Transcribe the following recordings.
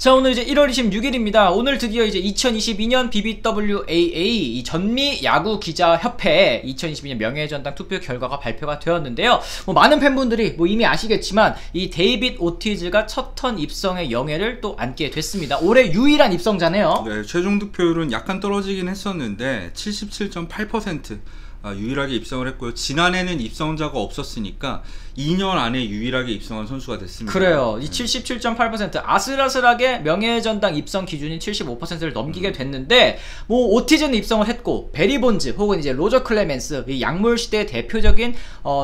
자, 오늘 이제 1월 26일입니다. 오늘 드디어 이제 2022년 BBWAA 이 전미 야구 기자 협회 2022년 명예전당 투표 결과가 발표가 되었는데요. 많은 팬분들이 이미 아시겠지만 이 데이빗 오티즈가 첫 턴 입성의 영예를 또 안게 됐습니다. 올해 유일한 입성자네요. 네, 최종 득표율은 약간 떨어지긴 했었는데 77.8% 유일하게 입성을 했고요. 지난해는 입성자가 없었으니까 2년 안에 유일하게 입성한 선수가 됐습니다. 그래요. 이 77.8% 아슬아슬하게 명예전당 입성 기준인 75%를 넘기게 됐는데 오티즈는 입성을 했고 베리 본즈 혹은 이제 로저 클레멘스 이 약물 시대의 대표적인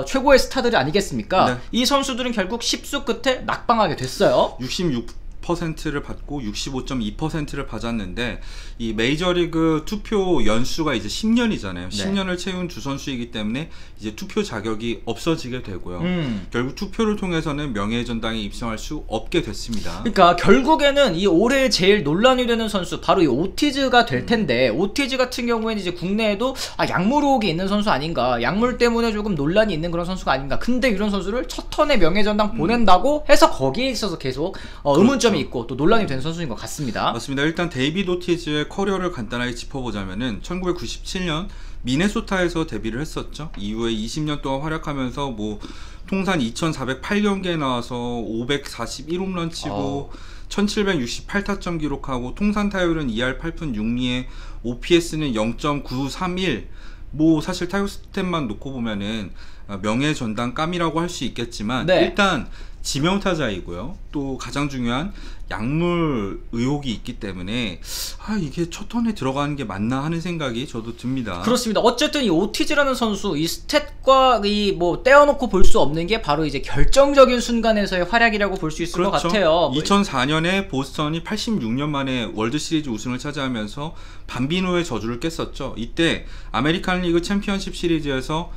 최고의 스타들 아니겠습니까? 네. 이 선수들은 결국 10수 끝에 낙방하게 됐어요. 66%를 받고 65.2%를 받았는데 이 메이저리그 투표 연수가 이제 10년이잖아요. 10년을 채운 두 선수이기 때문에 이제 투표 자격이 없어지게 되고요. 결국 투표를 통해서는 명예전당에 입성할 수 없게 됐습니다. 그러니까 결국에는 이 올해 제일 논란이 되는 선수 바로 이 오티즈가 될 텐데 오티즈 같은 경우에는 이제 국내에도 약물 의혹이 있는 선수 아닌가, 약물 때문에 조금 논란이 있는 그런 선수가 아닌가. 근데 이런 선수를 첫 턴에 명예전당 보낸다고 해서 거기에 있어서 계속 의문점이 있고 또 논란이 된 선수인 것 같습니다. 맞습니다. 일단 데이빗 오티즈의 커리어를 간단하게 짚어보자면은 1997년 미네소타에서 데뷔를 했었죠. 이후에 20년 동안 활약하면서 통산 2408경기에 나와서 541홈런 치고 1768타점 기록하고 통산 타율은 2할 8푼 6리에 OPS는 0.931. 사실 타율 스탯만 놓고 보면은 명예전당감이라고 할 수 있겠지만 일단 지명타자이고요. 또 가장 중요한 약물 의혹이 있기 때문에 이게 첫 턴에 들어가는 게 맞나 하는 생각이 저도 듭니다. 그렇습니다. 어쨌든 이 오티즈라는 선수 이 스탯과 이 떼어놓고 볼 수 없는 게 바로 이제 결정적인 순간에서의 활약이라고 볼 수 있을 것 같아요. 2004년에 보스턴이 86년 만에 월드시리즈 우승을 차지하면서 밤비노의 저주를 깼었죠. 이때 아메리칸 리그 챔피언십 시리즈에서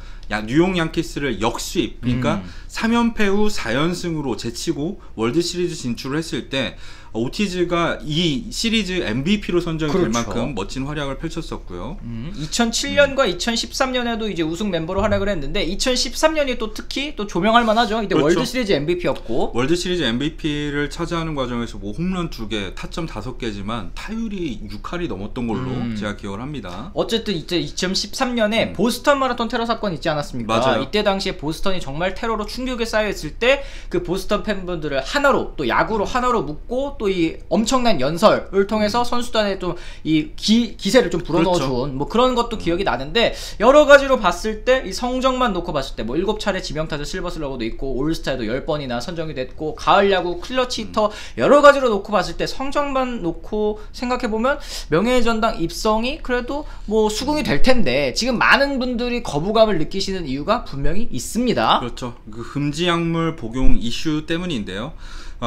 뉴욕 양키스를 역수입, 그러니까 3연패 후 4연승으로 제치고 월드시리즈 진출을 했을 때 오티즈가 이 시리즈 MVP로 선정이 될 만큼 멋진 활약을 펼쳤었고요. 2007년과 2013년에도 이제 우승 멤버로 활약을 했는데 2013년이 또 특히 또 조명할 만하죠. 이때 월드시리즈 MVP였고 월드시리즈 MVP를 차지하는 과정에서 홈런 2개, 타점 5개지만 타율이 6할이 넘었던 걸로 제가 기억을 합니다. 어쨌든 이제 2013년에 보스턴 마라톤 테러 사건 있지 않았습니까? 맞아요. 이때 당시에 보스턴이 정말 테러로 충격에 쌓여있을 때 그 보스턴 팬분들을 하나로 또 야구로 하나로 묶고 또 이 엄청난 연설을 통해서 선수단에 좀 이 기세를 좀 불어넣어준 그런 것도 기억이 나는데 여러 가지로 봤을 때 이 성적만 놓고 봤을 때 7차례 지명타자 실버슬러그도 있고 올스타에도 10번이나 선정이 됐고 가을 야구 클러치 히터 여러 가지로 놓고 봤을 때 성적만 놓고 생각해보면 명예전당 입성이 그래도 수긍이 될 텐데 지금 많은 분들이 거부감을 느끼시는 이유가 분명히 있습니다. 그렇죠. 그 금지약물 복용 이슈 때문인데요.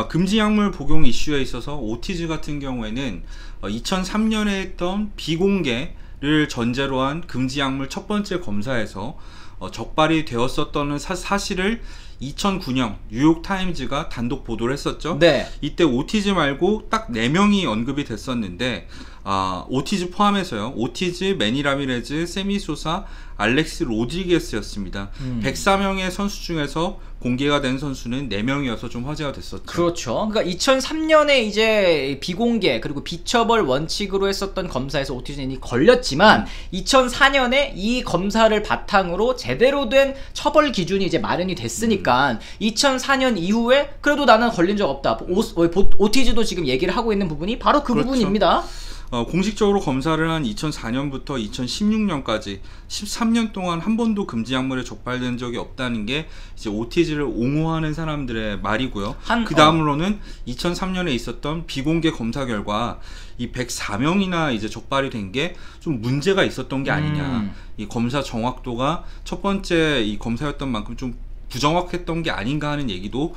금지약물 복용 이슈에 있어서 오티즈 같은 경우에는 2003년에 했던 비공개를 전제로 한 금지약물 첫 번째 검사에서 적발이 되었었던 사실을 2009년 뉴욕타임즈가 단독 보도를 했었죠. 이때 오티즈 말고 딱 4명이 언급이 됐었는데 오티즈 포함해서요. 오티즈, 매니 라미레즈, 세미 소사, 알렉스 로드리게스였습니다. 104명의 선수 중에서 공개가 된 선수는 4명이어서 좀 화제가 됐었죠. 그렇죠. 그러니까 2003년에 이제 비공개 그리고 비처벌 원칙으로 했었던 검사에서 오티즈는 걸렸지만 2004년에 이 검사를 바탕으로 제대로 된 처벌 기준이 이제 마련이 됐으니까 2004년 이후에 그래도 나는 걸린 적 없다. 오티즈도 지금 얘기를 하고 있는 부분이 바로 그 부분입니다. 공식적으로 검사를 한 2004년부터 2016년까지 13년 동안 한 번도 금지약물에 적발된 적이 없다는 게 이제 오티즈를 옹호하는 사람들의 말이고요. 그 다음으로는 2003년에 있었던 비공개 검사 결과 이 104명이나 이제 적발이 된 게 좀 문제가 있었던 게 아니냐. 이 검사 정확도가 첫 번째 이 검사였던 만큼 좀 부정확했던 게 아닌가 하는 얘기도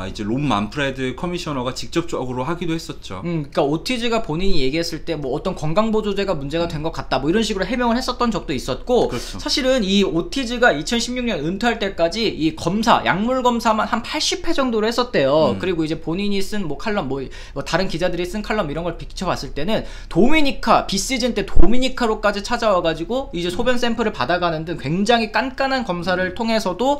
이제 롬 만프레드 커미셔너가 직접적으로 하기도 했었죠. 그러니까 오티즈가 본인이 얘기했을 때 어떤 건강보조제가 문제가 된 것 같다 이런 식으로 해명을 했었던 적도 있었고 사실은 이 오티즈가 2016년 은퇴할 때까지 이 검사 약물 검사만 한 80회 정도로 했었대요. 그리고 이제 본인이 쓴 칼럼 다른 기자들이 쓴 칼럼 이런 걸 비춰봤을 때는 도미니카 비시즌 때 도미니카로까지 찾아와가지고 이제 소변 샘플을 받아가는 등 굉장히 깐깐한 검사를 통해서도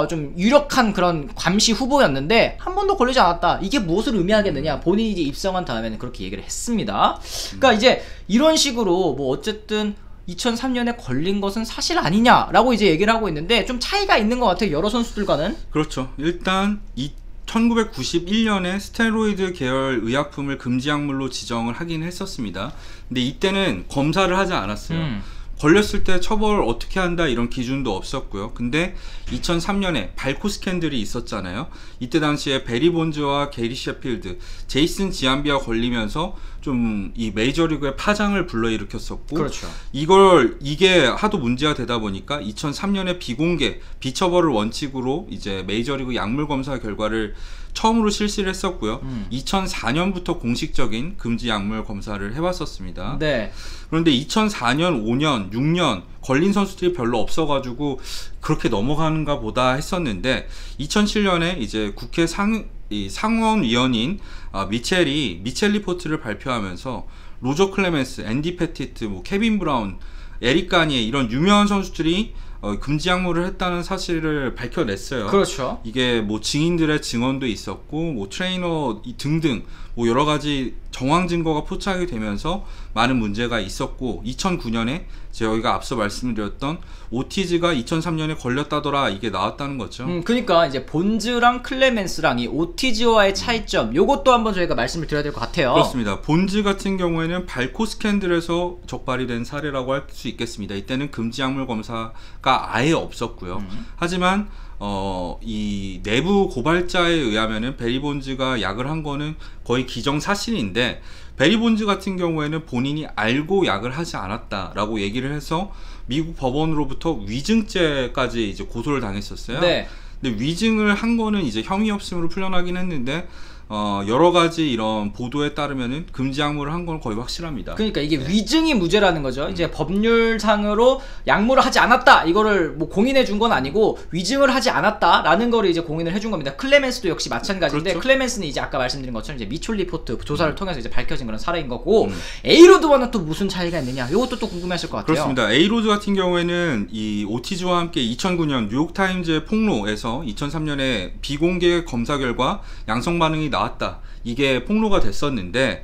좀 유력한 그런 감시 후보였는데 한 번도 걸리지 않았다. 이게 무엇을 의미하겠느냐? 본인이 이제 입성한 다음에는 그렇게 얘기를 했습니다. 그러니까 이제 이런 식으로 뭐 어쨌든 2003년에 걸린 것은 사실 아니냐라고 이제 얘기를 하고 있는데 좀 차이가 있는 것 같아요. 여러 선수들과는. 그렇죠. 일단 1991년에 스테로이드 계열 의약품을 금지 약물로 지정을 하긴 했었습니다. 근데 이때는 검사를 하지 않았어요. 걸렸을 때 처벌을 어떻게 한다 이런 기준도 없었고요. 근데 2003년에 발코 스캔들이 있었잖아요. 이때 당시에 베리 본즈와 게리 셰필드, 제이슨 지안비가 걸리면서 좀 이 메이저리그의 파장을 불러일으켰었고, 그렇죠. 이게 하도 문제가 되다 보니까 2003년에 비공개, 비처벌을 원칙으로 이제 메이저리그 약물 검사 결과를 처음으로 실시를 했었고요. 2004년부터 공식적인 금지 약물 검사를 해왔었습니다. 네. 그런데 2004년, 5년, 6년 걸린 선수들이 별로 없어가지고 그렇게 넘어가는가 보다 했었는데 2007년에 이제 국회 상원위원인 미첼 리포트를 발표하면서 로저 클레멘스, 앤디 패티트, 뭐 케빈 브라운, 에릭 가니에 이런 유명한 선수들이 금지 약물을 했다는 사실을 밝혀냈어요. 그렇죠. 이게 뭐 증인들의 증언도 있었고, 뭐 트레이너 등등 뭐 여러 가지 정황 증거가 포착이 되면서 많은 문제가 있었고, 2009년에 저희가 앞서 말씀드렸던 오티즈가 2003년에 걸렸다더라 이게 나왔다는 거죠. 그러니까 이제 본즈랑 클레멘스랑 이 오티즈와의 차이점, 요것도 한번 저희가 말씀을 드려야 될 것 같아요. 그렇습니다. 본즈 같은 경우에는 발코 스캔들에서 적발이 된 사례라고 할 수 있겠습니다. 이때는 금지 약물 검사가 아예 없었고요. 하지만 이 내부 고발자에 의하면은 베리 본즈가 약을 한 거는 거의 기정사실인데, 베리 본즈 같은 경우에는 본인이 알고 약을 하지 않았다라고 얘기를 해서 미국 법원으로부터 위증죄까지 이제 고소를 당했었어요. 네. 근데 위증을 한 거는 이제 혐의 없음으로 풀려나긴 했는데, 여러 가지 이런 보도에 따르면은 금지 약물을 한 건 거의 확실합니다. 그러니까 이게 위증이 무죄라는 거죠. 이제 법률상으로 약물을 하지 않았다 이거를 뭐 공인해 준 건 아니고 위증을 하지 않았다라는 거를 이제 공인을 해준 겁니다. 클레멘스도 역시 마찬가지인데, 그렇죠. 클레멘스는 이제 아까 말씀드린 것처럼 이제 미첼 리포트 조사를 통해서 이제 밝혀진 그런 사례인 거고, 에이로드와는 또 무슨 차이가 있느냐? 이것도 또 궁금해하실 것 같아요. 그렇습니다. 에이로드 같은 경우에는 이 오티즈와 함께 2009년 뉴욕타임즈의 폭로에서 2003년에 비공개 검사 결과 양성 반응이 나왔다, 이게 폭로가 됐었는데,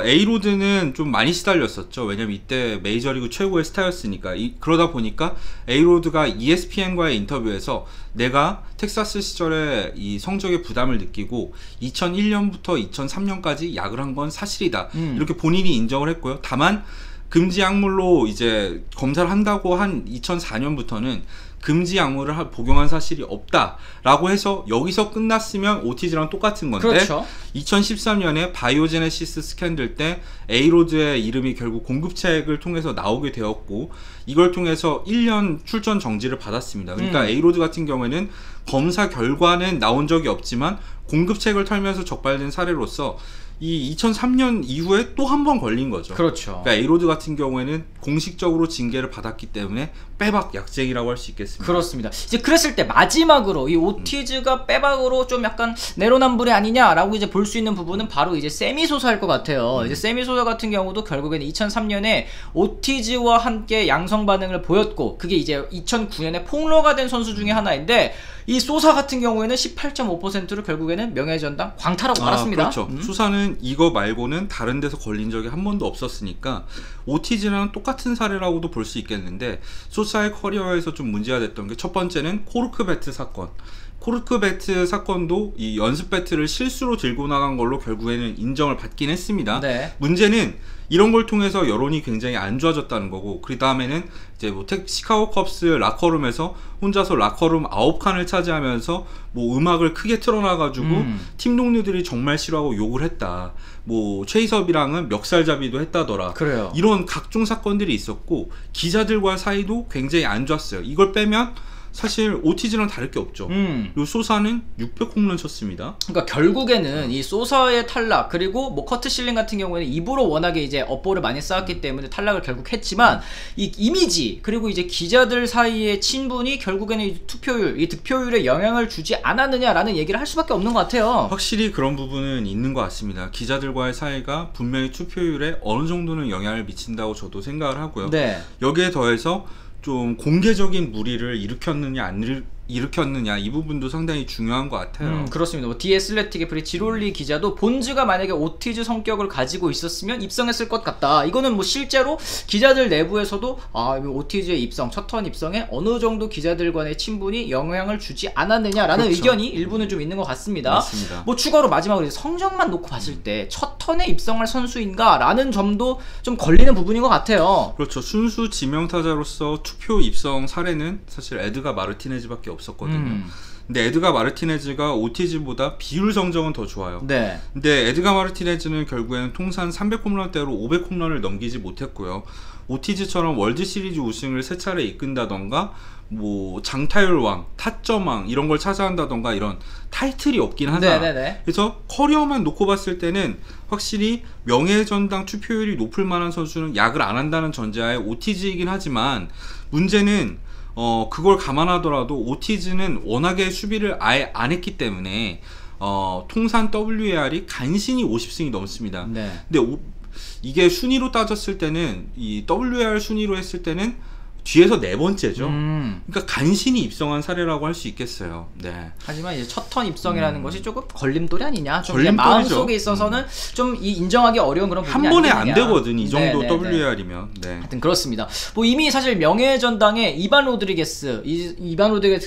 에이로드는 좀 많이 시달렸었죠. 왜냐면 이때 메이저리그 최고의 스타였으니까. 그러다 보니까 에이로드가 ESPN과의 인터뷰에서 내가 텍사스 시절에 이 성적에 부담을 느끼고 2001년부터 2003년까지 약을 한 건 사실이다, 이렇게 본인이 인정을 했고요. 다만 금지 약물로 이제 검사를 한다고 한 2004년부터는 금지 약물을 복용한 사실이 없다라고 해서 여기서 끝났으면 오티즈랑 똑같은 건데, 그렇죠. 2013년에 바이오제네시스 스캔들 때 에이로드의 이름이 결국 공급책을 통해서 나오게 되었고, 이걸 통해서 1년 출전 정지를 받았습니다. 그러니까 에이로드 같은 경우에는 검사 결과는 나온 적이 없지만 공급책을 털면서 적발된 사례로서 이 2003년 이후에 또 한 번 걸린 거죠. 그렇죠. 그러니까 에이로드 같은 경우에는 공식적으로 징계를 받았기 때문에 빼박 약쟁이라고 할 수 있겠습니다. 그렇습니다. 이제 그랬을 때 마지막으로 이 오티즈가 빼박으로 좀 약간 내로남불이 아니냐라고 이제 볼 수 있는 부분은 바로 이제 세미소사일 것 같아요. 이제 세미소사 같은 경우도 결국에는 2003년에 오티즈와 함께 양성 반응을 보였고, 그게 이제 2009년에 폭로가 된 선수 중에 하나인데, 이 소사 같은 경우에는 18.5%를 결국에는 명예전당 광탈하고 말았습니다. 그렇죠. 수사는 이거 말고는 다른 데서 걸린 적이 한 번도 없었으니까 오티즈랑 똑같은 사례라고도 볼 수 있겠는데, 소사의 커리어에서 좀 문제가 됐던 게, 첫 번째는 코르크 배트 사건. 코르크 배트 사건도 이 연습 배트를 실수로 들고 나간 걸로 결국에는 인정을 받긴 했습니다. 네. 문제는 이런 걸 통해서 여론이 굉장히 안 좋아졌다는 거고, 그 다음에는 이제 뭐 시카고 컵스 라커룸에서 혼자서 라커룸 9칸을 차지하면서 뭐 음악을 크게 틀어놔가지고 팀 동료들이 정말 싫어하고 욕을 했다, 뭐 최희섭이랑은 멱살잡이도 했다더라, 그래요. 이런 각종 사건들이 있었고, 기자들과 사이도 굉장히 안 좋았어요. 이걸 빼면 사실 오티즈랑 다를 게 없죠. 요 소사는 600홈런 쳤습니다. 그러니까 결국에는 이 소사의 탈락, 그리고 뭐 커트 실링 같은 경우에는 입으로 워낙에 이제 업보를 많이 쌓았기 때문에 탈락을 결국 했지만, 이 이미지 그리고 이제 기자들 사이의 친분이 결국에는 이 투표율, 이 득표율에 영향을 주지 않았느냐라는 얘기를 할 수밖에 없는 것 같아요. 확실히 그런 부분은 있는 것 같습니다. 기자들과의 사이가 분명히 투표율에 어느 정도는 영향을 미친다고 저도 생각을 하고요. 네. 여기에 더해서 좀 공개적인 물의를 일으켰느냐 안 일으켰느냐 이 부분도 상당히 중요한 것 같아요. 그렇습니다. 뭐 디 애슬레틱의 브리지롤리 기자도 본즈가 만약에 오티즈 성격을 가지고 있었으면 입성했을 것 같다. 이거는 뭐 실제로 기자들 내부에서도 오티즈의 입성, 첫 턴 입성에 어느 정도 기자들 간의 친분이 영향을 주지 않았느냐라는 그렇죠. 의견이 일부는 좀 있는 것 같습니다. 맞습니다. 뭐 추가로 마지막으로 이제 성적만 놓고 봤을 때 첫 턴에 입성할 선수인가라는 점도 좀 걸리는 부분인 것 같아요. 그렇죠. 순수 지명타자로서 투표 입성 사례는 사실 에드가 마르티네즈밖에 없었거든요. 근데 에드가 마르티네즈가 오티즈보다 비율 성적은 더 좋아요. 네. 근데 에드가 마르티네즈는 결국에는 통산 300홈런대로 500홈런을 넘기지 못했고요. 오티즈처럼 월드시리즈 우승을 3차례 이끈다던가 뭐 장타율왕, 타점왕 이런 걸 차지한다던가 이런 타이틀이 없긴 하다. 네네네. 그래서 커리어만 놓고 봤을 때는 확실히 명예전당 투표율이 높을 만한 선수는 야구를 안 한다는 전제하에 오티즈이긴 하지만 문제는 그걸 감안하더라도 오티즈는 워낙에 수비를 아예 안 했기 때문에 통산 WAR이 간신히 50승이 넘습니다. 네. 근데 이게 순위로 따졌을 때는 이 WAR 순위로 했을 때는 뒤에서 네 번째죠. 그러니까 간신히 입성한 사례라고 할 수 있겠어요. 네. 하지만 이제 첫 턴 입성이라는 것이 조금 걸림돌이 아니냐. 좀 걸림돌이죠. 마음속에 있어서는 좀 이 인정하기 어려운 그런 부분이 한 번에 안 아니겠느냐. 되거든 이 정도 네, WAR이면. 네. 하여튼 그렇습니다. 뭐 이미 사실 명예전당에 이반 로드리게스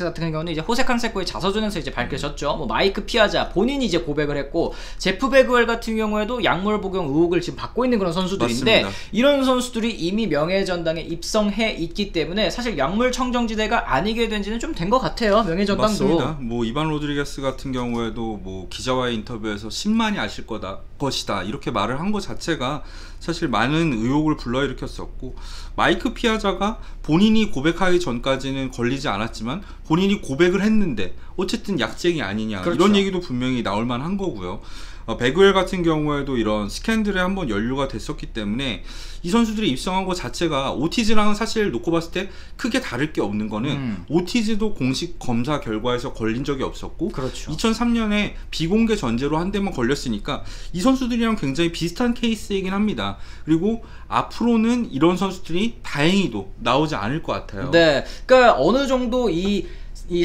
같은 경우는 이제 호세 칸세코의 자서전에서 이제 밝혀졌죠. 뭐 마이크 피아자 본인이 이제 고백을 했고 제프 베그웰 같은 경우에도 약물 복용 의혹을 지금 받고 있는 그런 선수들인데 맞습니다. 이런 선수들이 이미 명예전당에 입성해 있기 때문에 사실 약물 청정지대가 아니게 된 지는 좀 된 것 같아요. 명예전당도. 맞습니다. 뭐 이반 로드리게스 같은 경우에도 뭐 기자와의 인터뷰에서 10만이 아실 것이다 이렇게 말을 한 것 자체가 사실 많은 의혹을 불러일으켰었고 마이크 피아자가 본인이 고백하기 전까지는 걸리지 않았지만 본인이 고백을 했는데 어쨌든 약쟁이 아니냐 그렇죠. 이런 얘기도 분명히 나올 만한 거고요. 베그웰 같은 경우에도 이런 스캔들에 한번 연루가 됐었기 때문에 이 선수들이 입성한 것 자체가 오티즈랑은 사실 놓고 봤을 때 크게 다를 게 없는 거는 오티즈도 공식 검사 결과에서 걸린 적이 없었고 그렇죠. 2003년에 비공개 전제로 한 대만 걸렸으니까 이 선수들이랑 굉장히 비슷한 케이스이긴 합니다. 그리고 앞으로는 이런 선수들이 다행히도 나오지 않을 것 같아요. 네, 그러니까 어느 정도 이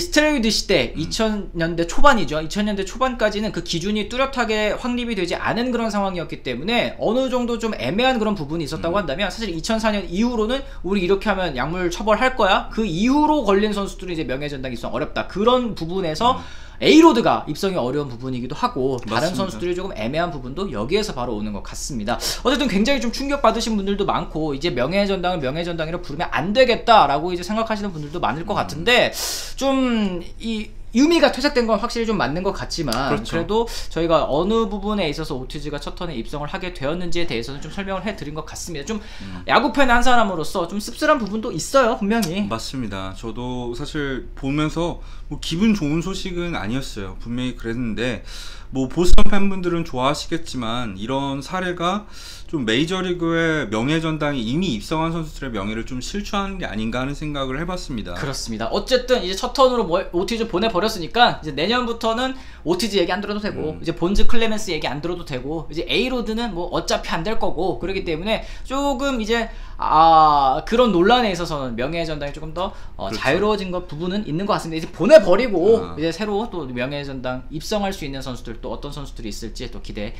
스테로이드 시대 2000년대 초반이죠. 2000년대 초반까지는 그 기준이 뚜렷하게 확립이 되지 않은 그런 상황이었기 때문에 어느 정도 좀 애매한 그런 부분이 있었다고 한다면 사실 2004년 이후로는 우리 이렇게 하면 약물 처벌할 거야. 그 이후로 걸린 선수들은 이제 명예전당 입성 어렵다. 그런 부분에서 A로드가 입성이 어려운 부분이기도 하고 다른 맞습니다. 선수들이 조금 애매한 부분도 여기에서 바로 오는 것 같습니다. 어쨌든 굉장히 좀 충격받으신 분들도 많고 이제 명예전당을 명예전당이라 부르면 안 되겠다라고 이제 생각하시는 분들도 많을 것 같은데 좀 이 의미가 퇴색된 건 확실히 좀 맞는 것 같지만 그렇죠. 그래도 저희가 어느 부분에 있어서 오티즈가 첫 턴에 입성을 하게 되었는지에 대해서는 좀 설명을 해드린 것 같습니다. 좀 야구팬 한 사람으로서 좀 씁쓸한 부분도 있어요, 분명히. 맞습니다. 저도 사실 보면서 뭐 기분 좋은 소식은 아니었어요. 분명히 그랬는데 뭐 보스턴 팬분들은 좋아하시겠지만 이런 사례가 좀 메이저리그의 명예전당이 이미 입성한 선수들의 명예를 좀 실추하는 게 아닌가 하는 생각을 해봤습니다. 그렇습니다. 어쨌든 이제 첫 턴으로 오티즈 보내버렸으니까 이제 내년부터는 오티즈 얘기 안 들어도 되고 이제 본즈 클레멘스 얘기 안 들어도 되고 이제 A로드는 뭐 어차피 안 될 거고 그렇기 때문에 조금 이제 그런 논란에 있어서는 명예전당이 조금 더 그렇죠. 자유로워진 것 부분은 있는 것 같습니다. 이제 보내버리고 이제 새로 또 명예전당 입성할 수 있는 선수들 또 어떤 선수들이 있을지 또 기대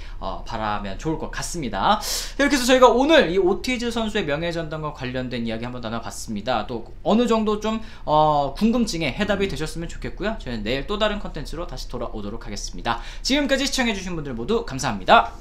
바라면 좋을 것 같습니다. 이렇게 해서 저희가 오늘 이 오티즈 선수의 명예전당과 관련된 이야기 한번 나눠봤습니다. 또 어느 정도 좀 궁금증에 해답이 되셨으면 좋겠고요. 저희는 내일 또 다른 컨텐츠로 다시 돌아오도록 하겠습니다. 지금까지 시청해주신 분들 모두 감사합니다.